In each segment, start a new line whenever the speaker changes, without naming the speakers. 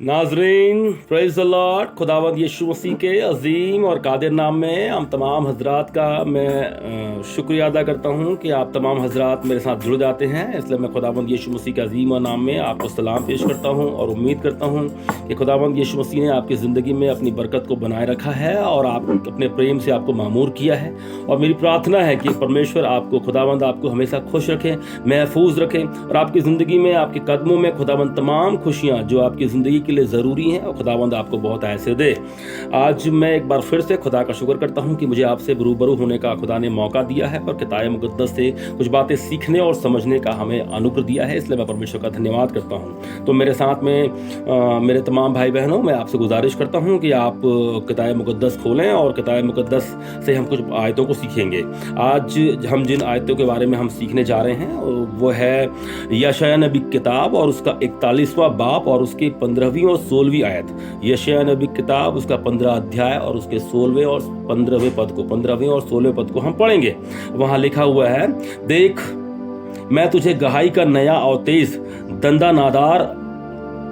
नाजरीन, praise the Lord. खुदावंद यीशु मसीह के अजीम और कादिर नाम में हम तमाम हजरात का मैं शुक्रिया अदा करता हूँ कि आप तमाम हजरात मेरे साथ जुड़ जाते हैं। इसलिए मैं खुदावंद यीशु मसीह के अजीम और नाम में आपको सलाम पेश करता हूँ और उम्मीद करता हूँ कि खुदावंद यीशु मसीह ने आपकी ज़िंदगी में अपनी बरकत को बनाए रखा है और आप अपने प्रेम से आपको मामूर किया है। और मेरी प्रार्थना है कि परमेश्वर आपको, खुदावंद आपको हमेशा खुश रखे, महफूज रखे और आपकी ज़िंदगी में, आपके कदमों में खुदावंद तमाम खुशियाँ जो आपकी ज़िंदगी के लिए ज़रूरी हैं और खुदावंद आपको बहुत ऐसे दे। आज मैं एक बार फिर से खुदा का शुक्र करता हूँ कि मुझे आपसे रूबरू होने का खुदा ने मौका दिया है और किताब मुक़द्दस से कुछ बातें सीखने और समझने का हमें अनुग्रह दिया है। इसलिए मैं परमेश्वर का धन्यवाद करता हूँ। तो मेरे साथ में मेरे तमाम भाई बहनों, मैं आपसे गुजारिश करता हूँ कि आप किताब मुक़द्दस खोलें और किताब मुक़द्दस से हम कुछ आयतों को सीखेंगे। आज हम जिन आयतों के बारे में हम सीखने जा रहे हैं वो है यशायाह नबी की किताब और उसका 41वां बाब और उसकी 15वीं और 16वीं आयत। यशायाह नबी की किताब उसका 15 अध्याय और उसके 16वें और 15वें पद को, 15वें और 16वें पद को हम पढ़ेंगे। वहाँ लिखा हुआ है, देख मैं तुझे गहाई का नया और तेज दंदा नादार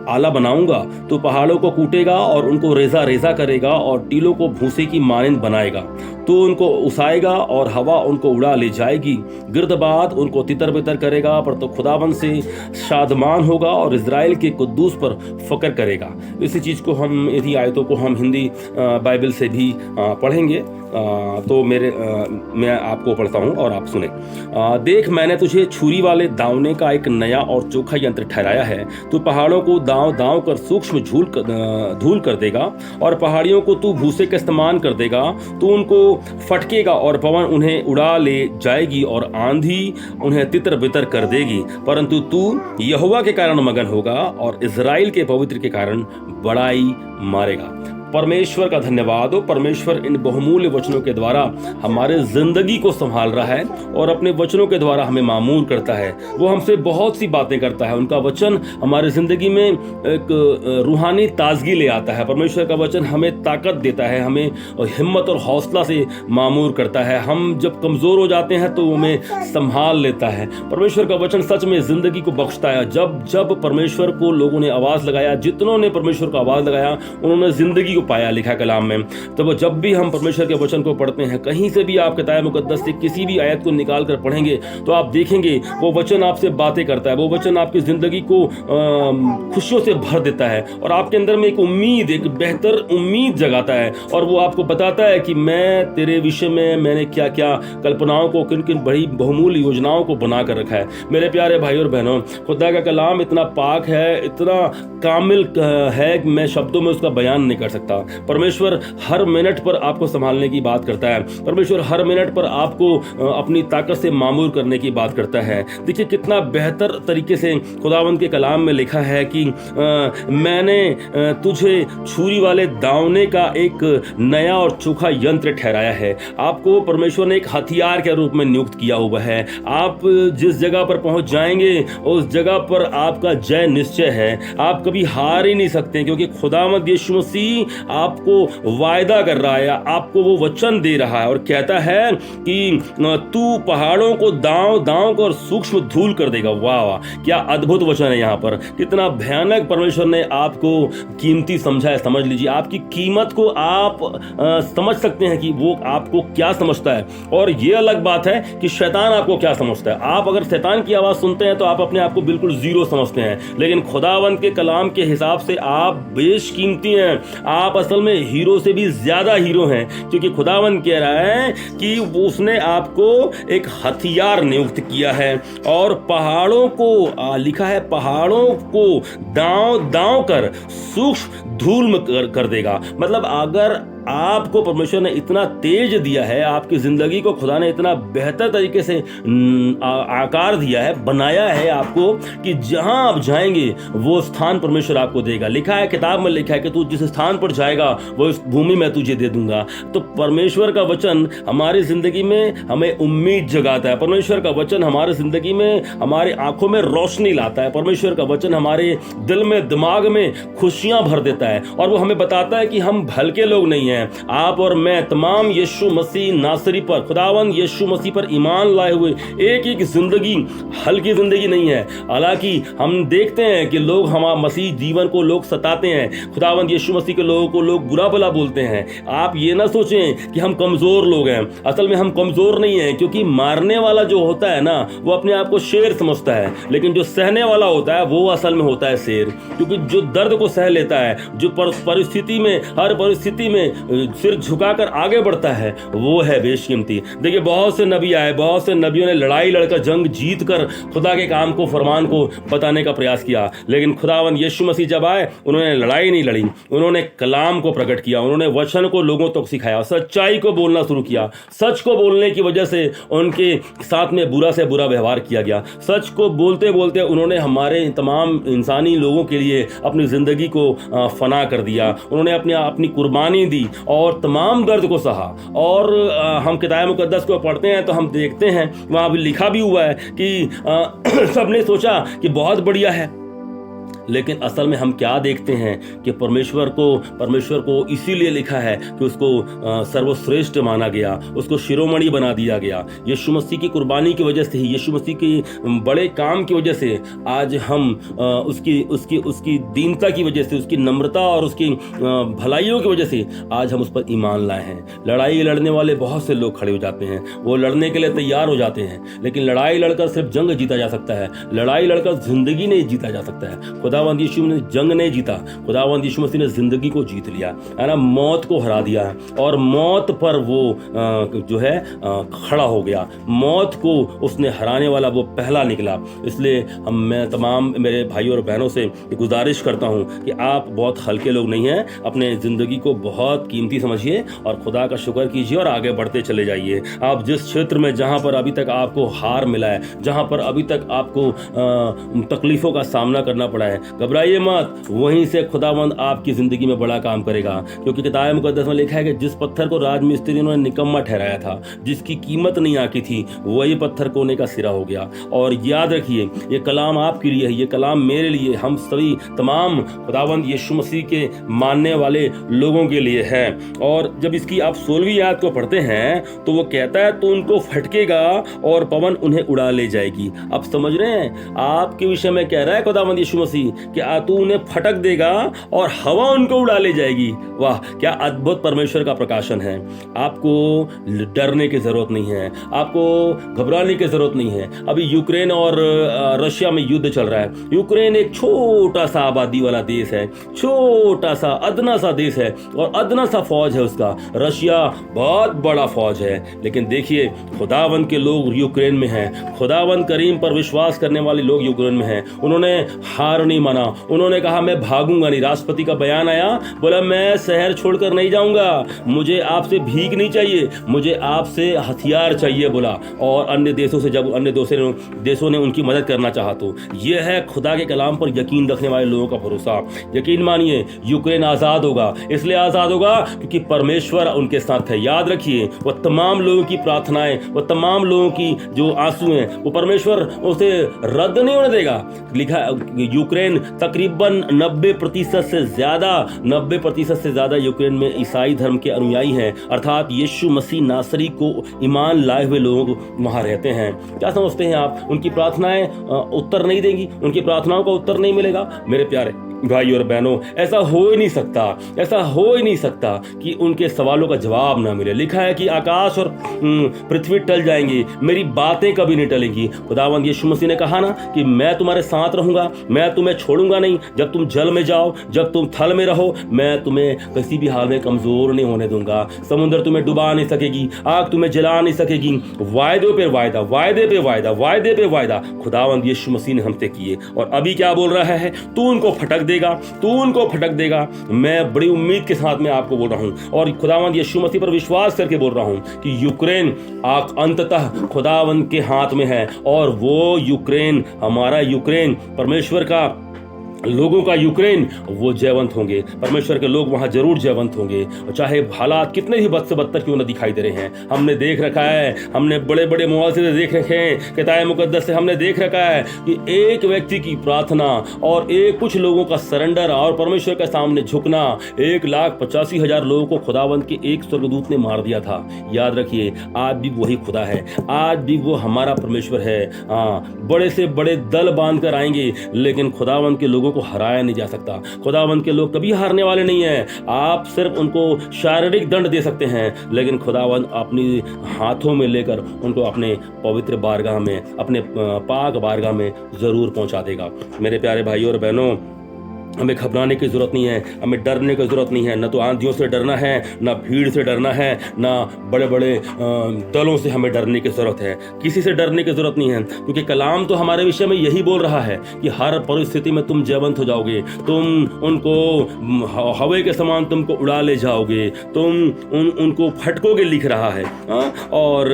आला बनाऊंगा। तो पहाड़ों को कूटेगा और उनको रेजा रेजा करेगा और टीलों को भूसे की मानंद बनाएगा। तो उनको उसाएगा और हवा उनको उड़ा ले जाएगी। गिरदबाद उनको तितर बितर करेगा, पर तो खुदावन से शादमान होगा और इज़राइल के कुद्दूस पर फक्र करेगा। इसी चीज़ को हम, इन्हीं आयतों को हम हिंदी बाइबल से भी पढ़ेंगे। तो मैं आपको पढ़ता हूँ और आप सुने। देख मैंने तुझे छुरी वाले दावने का एक नया और चोखा यंत्र ठहराया है। तू पहाड़ों को दाव दाव कर सूक्ष्म धूल कर देगा और पहाड़ियों को तू भूसे का इस्तेमाल कर देगा। तू उनको फटकेगा और पवन उन्हें उड़ा ले जाएगी और आंधी उन्हें तितर बितर कर देगी। परंतु तू यहोवा के कारण मगन होगा और इज़राइल के पवित्र के कारण बड़ाई मारेगा। परमेश्वर का धन्यवाद हो। परमेश्वर इन बहुमूल्य वचनों के द्वारा हमारे जिंदगी को संभाल रहा है और अपने वचनों के द्वारा हमें मामूर करता है। वो हमसे बहुत सी बातें करता है। उनका वचन हमारे जिंदगी में एक रूहानी ताजगी ले आता है। परमेश्वर का वचन हमें ताकत देता है, हमें हिम्मत और हौसला से मामूर करता है। हम जब कमज़ोर हो जाते हैं तो वो हमें संभाल लेता है। परमेश्वर का वचन सच में जिंदगी को बख्शता है। जब जब परमेश्वर को लोगों ने आवाज़ लगाया, जितनों ने परमेश्वर को आवाज़ लगाया, उन्होंने जिंदगी पाया। लिखा कलाम में। तो वो जब भी हम परमेश्वर के वचन को पढ़ते हैं, कहीं से भी आप किताब मुक़द्दस से किसी भी आयत को निकाल कर पढ़ेंगे तो आप देखेंगे वो वचन आपसे बातें करता है। वो वचन आपकी ज़िंदगी को खुशियों से भर देता है और आपके अंदर में एक उम्मीद, एक बेहतर उम्मीद जगाता है और वो आपको बताता है कि मैं तेरे विषय में मैंने क्या क्या कल्पनाओं को, किन किन बड़ी बहुमूल्य योजनाओं को बना कर रखा है। मेरे प्यारे भाई और बहनों, खुदा का कलाम इतना पाक है, इतना कामिल है कि मैं शब्दों में उसका बयान नहीं कर सकता। परमेश्वर हर मिनट पर आपको संभालने की बात करता है। परमेश्वर हर मिनट पर आपको अपनी ताकत से मामूर करने की बात करता है। देखिए कितना बेहतर तरीके से खुदावंद के कलाम में लिखा है कि मैंने तुझे छुरी वाले दावने का एक नया और चोखा यंत्र ठहराया है। आपको परमेश्वर ने एक हथियार के रूप में नियुक्त किया हुआ है। आप जिस जगह पर पहुंच जाएंगे उस जगह पर आपका जय निश्चय है। आप कभी हार ही नहीं सकते, क्योंकि खुदावंद यीशु मसीह आपको वायदा कर रहा है, आपको वो वचन दे रहा है और कहता है कि तू पहाड़ों को दांव दांव कर सूक्ष्म धूल कर देगा। वाह वाह, क्या अद्भुत वचन है। यहाँ पर कितना भयानक परमेश्वर ने आपको कीमती समझा है। समझ लीजिए, आपकी कीमत को आप समझ सकते हैं कि वो आपको क्या समझता है। और ये अलग बात है कि शैतान आपको क्या समझता है। आप अगर शैतान की आवाज़ सुनते हैं तो आप अपने आप को बिल्कुल जीरो समझते हैं, लेकिन खुदावंद के कलाम के हिसाब से आप बेशकीमती हैं। आप असल में हीरो से भी ज्यादा हीरो हैं, क्योंकि खुदावंद कह रहा है कि उसने आपको एक हथियार नियुक्त किया है और पहाड़ों को, लिखा है पहाड़ों को दांव दांव कर सूक्ष्म धूल में कर देगा। मतलब अगर आपको परमेश्वर ने इतना तेज दिया है, आपकी जिंदगी को खुदा ने इतना बेहतर तरीके से आकार दिया है, बनाया है आपको, कि जहां आप जाएंगे वो स्थान परमेश्वर आपको देगा। लिखा है, किताब में लिखा है कि तू जिस स्थान पर जाएगा वो इस भूमि में तुझे दे दूंगा। तो परमेश्वर का वचन हमारी जिंदगी में हमें उम्मीद जगाता है। परमेश्वर का वचन हमारी जिंदगी में, हमारी आंखों में रोशनी लाता है। परमेश्वर का वचन हमारे दिल में, दिमाग में खुशियां भर देता है और वो हमें बताता है कि हम भलके लोग नहीं हैं, हैं। आप और मैं तमाम यीशु मसीह नासरी पर, खुदावंद यीशु मसीह पर ईमान लाए हुए एक एक जिंदगी हल्की जिंदगी नहीं है। हालांकि हम देखते हैं कि लोग हमारा मसीह जीवन को लोग सताते हैं, खुदावंद यीशु मसीह के लोगों को लोग बुरा भला बोलते हैं। आप ये ना सोचें कि हम कमजोर लोग हैं, असल में हम कमजोर नहीं हैं, क्योंकि मारने वाला जो होता है ना वो अपने आप को शेर समझता है, लेकिन जो सहने वाला होता है वो असल में होता है शेर। क्योंकि जो दर्द को सह लेता है, जो परिस्थिति में, हर परिस्थिति में सिर झुकाकर आगे बढ़ता है, वो है बेशकीमती। देखिए बहुत से नबी आए, बहुत से नबियों ने लड़ाई लड़कर, जंग जीत कर खुदा के काम को, फरमान को बताने का प्रयास किया, लेकिन खुदावंद यीशु मसीह जब आए उन्होंने लड़ाई नहीं लड़ी, उन्होंने कलाम को प्रकट किया, उन्होंने वचन को लोगों तक सिखाया, सच्चाई को बोलना शुरू किया। सच को बोलने की वजह से उनके साथ में बुरा से बुरा व्यवहार किया गया। सच को बोलते बोलते उन्होंने हमारे तमाम इंसानी लोगों के लिए अपनी ज़िंदगी को फना कर दिया। उन्होंने अपनी कुर्बानी दी और तमाम दर्द को सहा। और हम किताब मुकद्दस को पढ़ते हैं तो हम देखते हैं वहाँ भी लिखा भी हुआ है कि सबने सोचा कि बहुत बढ़िया है, लेकिन असल में हम क्या देखते हैं कि परमेश्वर को इसीलिए लिखा है कि उसको सर्वश्रेष्ठ माना गया, उसको शिरोमणि बना दिया गया। यीशु मसीह की कुर्बानी की वजह से ही, यीशु मसीह के बड़े काम की वजह से आज हम उसकी दीनता की वजह से, उसकी नम्रता और उसकी भलाइयों की वजह से आज हम उस पर ईमान लाए हैं। लड़ाई लड़ने वाले बहुत से लोग खड़े हो जाते हैं, वो लड़ने के लिए तैयार हो जाते हैं, लेकिन लड़ाई लड़कर सिर्फ जंग जीता जा सकता है, लड़ाई लड़कर जिंदगी नहीं जीता जा सकता है। खुदावंद यीशु ने जंग नहीं जीता, खुदावंद यीशु मसीह ने जिंदगी को जीत लिया है ना, मौत को हरा दिया है और मौत पर वो जो है खड़ा हो गया। मौत को उसने हराने वाला वो पहला निकला। इसलिए मैं तमाम मेरे भाइयों और बहनों से गुजारिश करता हूं कि आप बहुत हल्के लोग नहीं हैं, अपने ज़िंदगी को बहुत कीमती समझिए और खुदा का शुक्र कीजिए और आगे बढ़ते चले जाइए। आप जिस क्षेत्र में, जहां पर अभी तक आपको हार मिला है, जहां पर अभी तक आपको तकलीफ़ों का सामना करना पड़ा है, घबराइए मत, वहीं से खुदावंद आपकी जिंदगी में बड़ा काम करेगा। क्योंकि किताब मुकद्दस में लिखा है कि जिस पत्थर को राजमिस्त्री ने निकम्मा ठहराया था, जिसकी कीमत नहीं आकी थी, वही पत्थर कोने का सिरा हो गया। और याद रखिए, ये कलाम आपके लिए है, ये कलाम मेरे लिए, हम सभी तमाम खुदावंद यीशु मसीह के मानने वाले लोगों के लिए है। और जब इसकी आप 16वीं आयत को पढ़ते हैं तो वो कहता है, तो उनको फटकेगा और पवन उन्हें उड़ा ले जाएगी। आप समझ रहे हैं, आपके विषय में कह रहा है खुदावंद यीशु मसीह कि तू उन्हें फटक देगा और हवा उनको उड़ा ले जाएगी। वाह, क्या अद्भुत परमेश्वर का प्रकाशन है। आपको डरने की जरूरत नहीं है, आपको घबराने की जरूरत नहीं है। अभी यूक्रेन और रशिया में युद्ध चल रहा है। यूक्रेन एक छोटा सा आबादी वाला देश है, छोटा सा अदना सा देश है और अदना सा फौज है उसका। रशिया बहुत बड़ा फौज है, लेकिन देखिए खुदावंद के लोग यूक्रेन में हैं, खुदावंद करीम पर विश्वास करने वाले लोग यूक्रेन में हैं। उन्होंने हार नहीं माना, उन्होंने कहा मैं भागूंगा नहीं। राष्ट्रपति का बयान आया, बोला मैं शहर छोड़कर नहीं जाऊंगा, मुझे आपसे भीख नहीं चाहिए, मुझे आपसे हथियार चाहिए बोला। और अन्य देशों से, जब अन्य देशों ने उनकी मदद करना चाहा, तो यह है खुदा के कलाम पर यकीन रखने वाले लोगों का भरोसा। यकीन मानिए, यूक्रेन आज़ाद होगा, इसलिए आज़ाद होगा क्योंकि परमेश्वर उनके साथ है। याद रखिए, वह तमाम लोगों की प्रार्थनाएं, वह तमाम लोगों की जो आंसू हैं, वो परमेश्वर उसे रद्द नहीं होने देगा। लिखा यूक्रेन तकरीबन 90% से ज्यादा यूक्रेन में ईसाई धर्म के अनुयायी हैं, अर्थात यीशु मसीह नासरी को ईमान लाए हुए लोग वहां रहते हैं। क्या समझते हैं आप, उनकी प्रार्थनाएं उत्तर नहीं देंगी, उनकी प्रार्थनाओं का उत्तर नहीं मिलेगा? मेरे प्यारे भाई और बहनों, ऐसा हो ही नहीं सकता कि उनके सवालों का जवाब ना मिले। लिखा है कि आकाश और पृथ्वी टल जाएंगी, मेरी बातें कभी नहीं टलेंगी। खुदावंद यीशु मसीह ने कहा ना कि मैं तुम्हारे साथ रहूंगा, मैं तुम्हें छोड़ूंगा नहीं। जब तुम जल में जाओ, जब तुम थल में रहो, मैं तुम्हें किसी भी हाल में कमजोर नहीं होने दूंगा। समुद्र तुम्हें डुबा नहीं सकेगी, आग तुम्हें जला नहीं सकेगी। वायदे पे वायदा, वायदे पे वायदा, वायदे पे वायदा खुदावंद यीशु मसीह ने हमसे किए। और अभी क्या बोल रहा है, तू उनको फटक देगा। मैं बड़ी उम्मीद के साथ में आपको बोल रहा हूं और खुदावंद यीशु मसीह पर विश्वास करके बोल रहा हूं कि यूक्रेन अंततः खुदावंद के हाथ में है और वो यूक्रेन, हमारा यूक्रेन, परमेश्वर का लोगों का यूक्रेन वो जयवंत होंगे, परमेश्वर के लोग वहां जरूर जयवंत होंगे, चाहे हालात कितने भी बद से बदतर क्यों न दिखाई दे रहे हैं। हमने देख रखा है, हमने बड़े बड़े मुआवजे से देख रखे हैं, किताब मुकद्दस से हमने देख रखा है कि एक व्यक्ति की प्रार्थना और एक कुछ लोगों का सरेंडर और परमेश्वर के सामने झुकना 1,85,000 लोगों को खुदावंत के एक स्वर्गदूत ने मार दिया था। याद रखिए, आज भी वही खुदा है, आज भी वो हमारा परमेश्वर है। बड़े से बड़े दल बांध कर आएंगे, लेकिन खुदावंत के लोगों को हराया नहीं जा सकता। खुदावंत के लोग कभी हारने वाले नहीं हैं। आप सिर्फ उनको शारीरिक दंड दे सकते हैं, लेकिन खुदावंत अपनी हाथों में लेकर उनको अपने पवित्र बारगाह में, अपने पाक बारगाह में जरूर पहुंचा देगा। मेरे प्यारे भाइयों और बहनों, हमें घबराने की जरूरत नहीं है, हमें डरने की जरूरत नहीं है। न तो आंधियों से डरना है, न भीड़ से डरना है, न बड़े बड़े दलों से हमें डरने की जरूरत है। किसी से डरने की जरूरत नहीं है, क्योंकि कलाम तो हमारे विषय में यही बोल रहा है कि हर परिस्थिति में तुम जयवंत हो जाओगे, तुम उनको हवा के समान तुमको उड़ा ले जाओगे, तुम उनको फटकोगे, लिख रहा है। और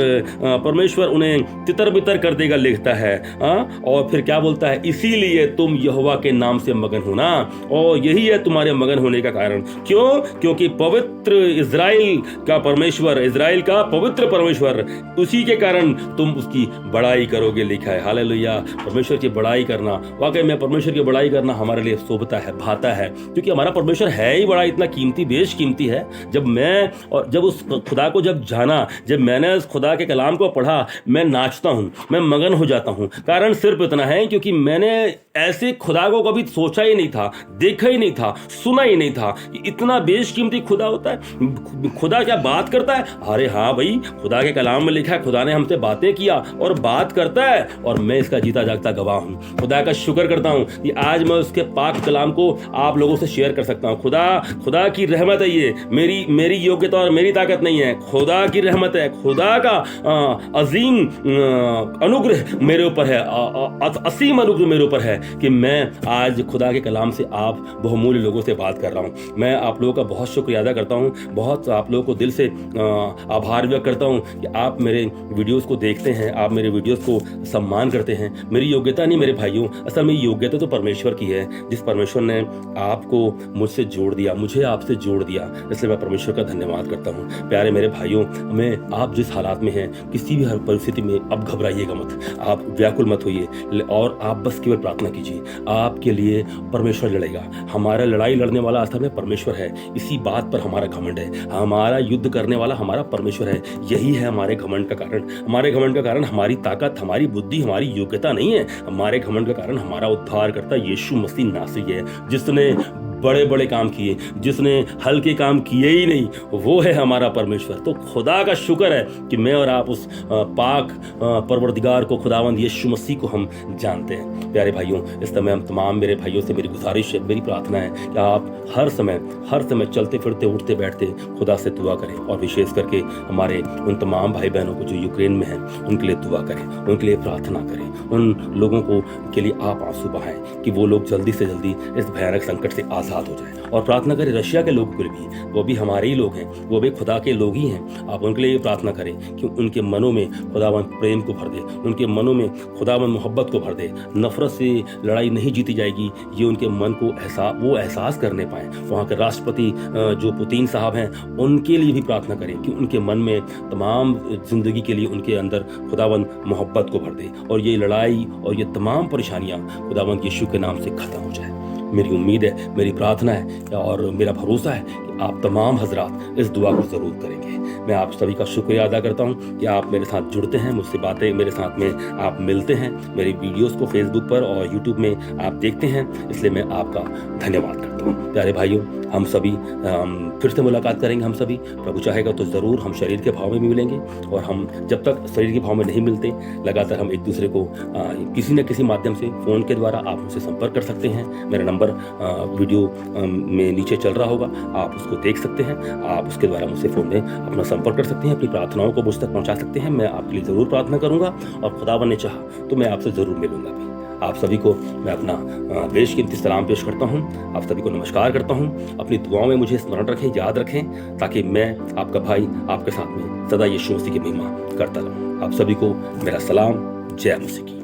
परमेश्वर उन्हें तितर बितर कर देगा, लिखता है। और फिर क्या बोलता है, इसीलिए तुम यहोवा के नाम से मगन हो ना, और यही है तुम्हारे मगन होने का कारण। क्यों? क्योंकि पवित्र इज़राइल का परमेश्वर, इज़राइल का पवित्र परमेश्वर, उसी के कारण तुम उसकी बड़ाई करोगे, लिखा है। हालेलुया। परमेश्वर की बड़ाई करना, वाकई में परमेश्वर की बड़ाई करना हमारे लिए शोभता है, भाता है, क्योंकि हमारा परमेश्वर है ही बड़ा, इतना कीमती, बेशकीमती है। जब उस खुदा को जब जाना, जब मैंने उस खुदा के कलाम को पढ़ा, मैं नाचता हूं, मैं मगन हो जाता हूं। कारण सिर्फ इतना है क्योंकि मैंने ऐसे खुदा को कभी सोचा ही नहीं था, देखा ही नहीं था, सुना ही नहीं था कि इतना बेशकीमती खुदा होता है। खुदा क्या बात करता है? अरे हाँ भाई, खुदा के कलाम में लिखा है, खुदा ने हमसे बातें किया और बात करता है, और मैं इसका जीता जागता गवाह हूं। खुदा का शुक्र करता हूं कि आज मैं उसके पाक कलाम को आप लोगों से शेयर कर सकता हूं। खुदा की रहमत है, ये मेरी योग्यता और मेरी ताकत नहीं है, खुदा की रहमत है, खुदा का अजीम अनुग्रह मेरे ऊपर है, असीम अनुग्रह मेरे ऊपर है कि मैं आज खुदा के कलाम से आप बहुमूल्य लोगों से बात कर रहा हूं। मैं आप लोगों का बहुत शुक्रिया अदा करता हूं, बहुत आप लोगों को दिल से आभार व्यक्त करता हूं कि आप मेरे वीडियोस को देखते हैं, आप मेरे वीडियोस को सम्मान करते हैं। मेरी योग्यता नहीं मेरे भाइयों, असल में योग्यता तो परमेश्वर की है, जिस परमेश्वर ने आपको मुझसे जोड़ दिया, मुझे आपसे जोड़ दिया, इसलिए मैं परमेश्वर का धन्यवाद करता हूं। प्यारे मेरे भाइयों, मैं आप जिस हालात में हैं, किसी भी हर परिस्थिति में अब घबराइएगा मत, आप व्याकुल मत होइए, और आप बस केवल प्रार्थना कीजिए। आपके लिए परमेश्वर लड़ेगा। हमारा लड़ाई लड़ने वाला असल में परमेश्वर है, इसी बात पर हमारा घमंड है। हमारा युद्ध करने वाला हमारा परमेश्वर है, यही है हमारे घमंड का कारण। हमारे घमंड का कारण हमारी ताकत, हमारी बुद्धि, हमारी योग्यता नहीं है। हमारे घमंड का कारण हमारा उद्धारकर्ता यीशु मसीह नासरी है, जिसने बड़े बड़े काम किए, जिसने हल्के काम किए ही नहीं, वो है हमारा परमेश्वर। तो खुदा का शुक्र है कि मैं और आप उस पाक परवरदिगार को, खुदावंद यीशु मसीह को हम जानते हैं। प्यारे भाइयों, इस समय हम तमाम मेरे भाइयों से मेरी गुजारिश है, मेरी प्रार्थना है कि आप हर समय चलते फिरते उठते बैठते खुदा से दुआ करें, और विशेष करके हमारे उन तमाम भाई बहनों को जो यूक्रेन में हैं, उनके लिए दुआ करें, उनके लिए प्रार्थना करें। उन लोगों को के लिए आप आंसू बहाएं कि वो लोग जल्दी से जल्दी इस भयानक संकट से आज़ाद हो जाएं, और प्रार्थना करें रशिया के लोगों के लिए भी, वो भी हमारे ही लोग हैं, वो भी खुदा के लोग ही हैं। आप उनके लिए प्रार्थना करें कि उनके मनों में खुदावंद प्रेम को भर दे, उनके मनों में खुदावंद मोहब्बत को भर दे। नफरत से लड़ाई नहीं जीती जाएगी, ये उनके मन को एहसास करने पाएं। वहाँ के राष्ट्रपति जो पुतिन साहब हैं, उनके लिए भी प्रार्थना करें कि उनके मन में तमाम जिंदगी के लिए उनके अंदर खुदावंद मोहब्बत को भर दे, और ये लड़ाई और ये तमाम परेशानियां खुदावंद यीशु के नाम से खत्म हो जाए। मेरी उम्मीद है, मेरी प्रार्थना है और मेरा भरोसा है कि आप तमाम हजरात इस दुआ को ज़रूर करेंगे। मैं आप सभी का शुक्रिया अदा करता हूं कि आप मेरे साथ जुड़ते हैं, मुझसे बातें मेरे साथ में आप मिलते हैं, मेरी वीडियोस को फेसबुक पर और यूट्यूब में आप देखते हैं, इसलिए मैं आपका धन्यवाद करता हूं। प्यारे भाइयों, हम सभी फिर से मुलाकात करेंगे। हम सभी, प्रभु चाहेगा तो ज़रूर हम शरीर के भाव में भी मिलेंगे, और हम जब तक शरीर के भाव में नहीं मिलते, लगातार हम एक दूसरे को किसी न किसी माध्यम से फ़ोन के द्वारा आप मुझसे संपर्क कर सकते हैं। मेरा नंबर वीडियो में नीचे चल रहा होगा, आप उसको देख सकते हैं। आप उसके द्वारा मुझसे फ़ोन में अपना संपर्क कर सकते हैं, अपनी प्रार्थनाओं को मुझ तक पहुंचा सकते हैं। मैं आपके लिए ज़रूर प्रार्थना करूंगा, और खुदावन ने चाहा तो मैं आपसे ज़रूर मिलूंगा भी। आप सभी को मैं अपना बेशकीमती सलाम पेश करता हूं, आप सभी को नमस्कार करता हूं। अपनी दुआओं में मुझे स्मरण रखें, याद रखें, ताकि मैं आपका भाई आपके साथ में सदा यीशु मसीह की महिमा करता रहूं। आप सभी को मेरा सलाम, जय मसीह की।